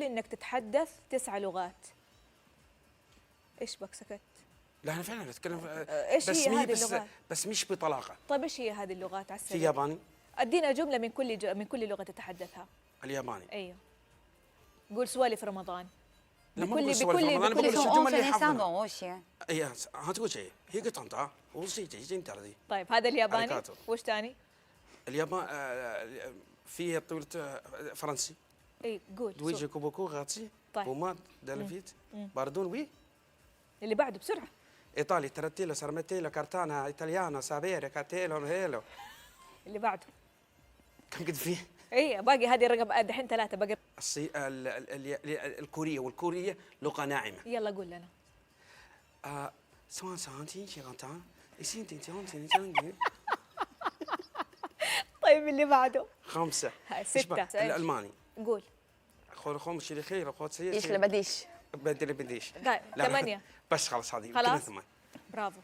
تقول انك تتحدث 9 لغات. ايش بك سكت؟ لا انا فعلا اتكلم إيش بس هي مي هذه بس اللغات؟ بس مش بطلاقه. طيب ايش هي هذه اللغات على في السريع؟ ياباني. ادينا جمله من كل لغه تتحدثها. الياباني. ايوه. قول سوالف رمضان. لا ما بقول سوالف رمضان، انا اللي بقول سون الجمل اللي اونسن حافظها. سامو وشي. اي ها تقول شيء هي قطنطا وصي تجي انت دي. طيب هذا الياباني. أريكاتو. وش ثاني؟ اليابان في طولة فرنسي. اي قول. دويجي كوبوكو غاتسي. طيب. بومات دالفيت. باردون وي. اللي بعده بسرعه. ايطالي ترتيلو سارمتيلو كارتانا ايطاليانو سابيري كارتيلو هيلو. اللي بعده. كم قد فيه؟ اي باقي هذه الرقم دحين 3 باقي. الكورية والكورية لغة ناعمة. يلا قول لنا. سوان سانتين شيغانتان يسين طيب اللي بعده. 5 6 الألماني. قول. خم شيري خير خود سير ايش اللي بديش؟ بدري بديش. طيب 8. بس خلاص هذه خلاص. 8. برافو.